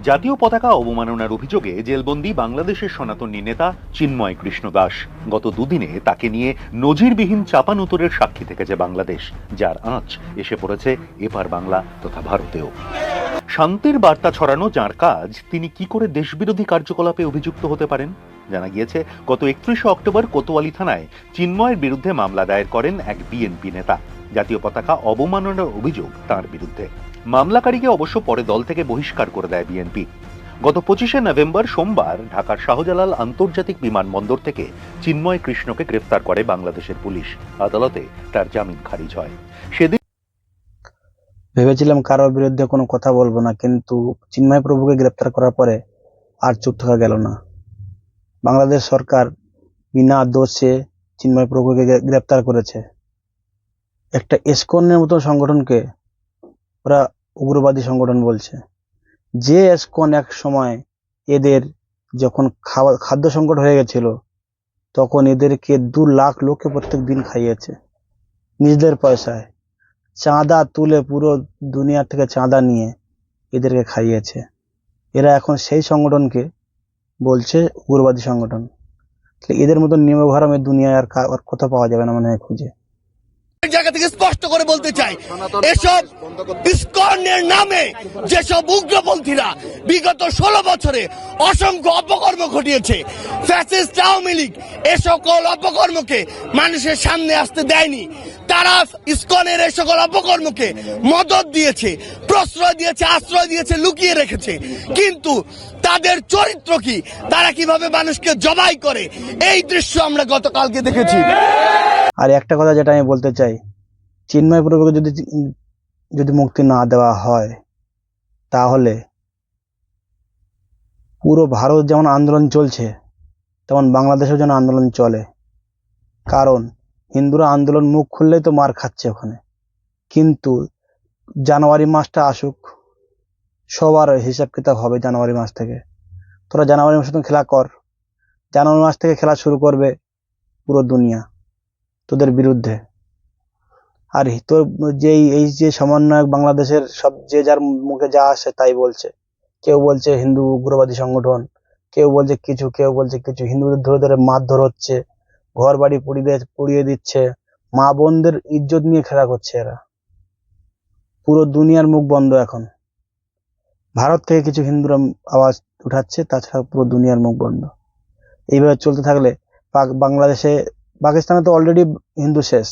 জাতীয় পতাকা অবমাননার অভিযোগে জেলবন্দি বাংলাদেশের সনাতনী নেতা চিন্ময় কৃষ্ণ দাস। গত দুদিনে তাকে নিয়ে নজিরবিহীন চাপানুতরের সাক্ষী থেকেছে বাংলাদেশ, যার আঁচ এসে পড়েছে এপার বাংলা তথা ভারতেও। শান্তির বার্তা ছড়ানো যার কাজ, তিনি কি করে দেশবিরোধী কার্যকলাপে অভিযুক্ত হতে পারেন? জানা গিয়েছে, গত 31 অক্টোবর কোতোয়ালি থানায় চিন্ময়ের বিরুদ্ধে মামলা দায়ের করেন এক বিএনপি নেতা। জাতীয় পতাকা অবমাননার অভিযোগ তার বিরুদ্ধে। মামলাকারীকে অবশ্য পরে দল থেকে বহিষ্কার করে দেয় বিএনপি। গত 25 নভেম্বর সোমবার ঢাকার শাহজালাল আন্তর্জাতিক বিমানবন্দর থেকে চিন্ময় কৃষ্ণকে গ্রেফতার করে বাংলাদেশের পুলিশ। আদালতে তার জামিন খারিজ হয়। সেদিন ভেবেছিলাম কারোর বিরুদ্ধে কোনো কথা বলবো না, কিন্তু চিন্ময় প্রভুকে গ্রেপ্তার করার পরে আর চুপ থাকা গেল না। বাংলাদেশ সরকার বিনা দোষে চিন্ময় প্রভুকে গ্রেপ্তার করেছে। একটা ইসকনের মতো সংগঠনকে ওরা উগ্রবাদী সংগঠন বলছে। যে ইসকন এক সময় এদের যখন খাদ্য সংকট হয়ে গেছিল, তখন এদেরকে 2 লাখ লোককে প্রত্যেক দিন খাইয়েছে নিজেদের পয়সায়। চাঁদা তুলে, পুরো দুনিয়া থেকে চাঁদা নিয়ে এদেরকে খাইয়েছে। এরা এখন সেই সংগঠনকে বলছে উগ্রবাদী সংগঠন। এদের মতো নিম্নভারমের দুনিয়ায় আর কোথাও পাওয়া যাবে না মনে হয় খুঁজে। জায়গা থেকে স্পষ্ট করে বলতে চাই, এসব ইসকনের নামে যেসব উগ্রপন্থীরা বিগত 16 বছরে অসংখ্য অপকর্ম ঘটিয়েছে, ফ্যাসিস্ট আওয়ামী লীগ এ সকল অপকর্মকে মানুষের সামনে আসতে দেয়নি। তারা ইসকনের এ সকল অপকর্মকে মদত দিয়েছে, প্রশ্রয় দিয়েছে, আশ্রয় দিয়েছে, লুকিয়ে রেখেছে। কিন্তু তাদের চরিত্র কি, তারা কিভাবে মানুষকে জবাই করে, এই দৃশ্য আমরা গতকালকে দেখেছি। আর একটা কথা যেটা আমি বলতে চাই, চিন্ময় প্রভুকে যদি মুক্তি না দেওয়া হয়, তাহলে পুরো ভারত যেমন আন্দোলন চলছে, তেমন বাংলাদেশেও যেন আন্দোলন চলে। কারণ হিন্দুরা আন্দোলন মুখ খুললেই তো মার খাচ্ছে ওখানে। কিন্তু জানুয়ারি মাসটা আসুক, সবার হিসাব কিতাব হবে জানুয়ারি মাস থেকে। তোরা জানুয়ারি মাসে তো খেলা কর, জানুয়ারি মাস থেকে খেলা শুরু করবে পুরো দুনিয়া তোদের বিরুদ্ধে। আর তোর এই যে সমন্বয়ক বাংলাদেশের সব, যে যার মুখে যা আসে তাই বলছে। কেউ বলছে হিন্দু উগ্রবাদী সংগঠন, কেউ বলছে কিছু, কেউ বলছে কিছু। হিন্দুদের ধরে ধরে মারধর হচ্ছে, ঘর বাড়ি পুড়িয়ে দিচ্ছে, মা বোনদের ইজ্জত নিয়ে খেলা করছে এরা। পুরো দুনিয়ার মুখ বন্ধ এখন। ভারত থেকে কিছু হিন্দুরা আওয়াজ উঠাচ্ছে, তাছাড়া পুরো দুনিয়ার মুখ বন্ধ। এইভাবে চলতে থাকলে বাংলাদেশে, পাকিস্তানে তো অলরেডি হিন্দু শেষ।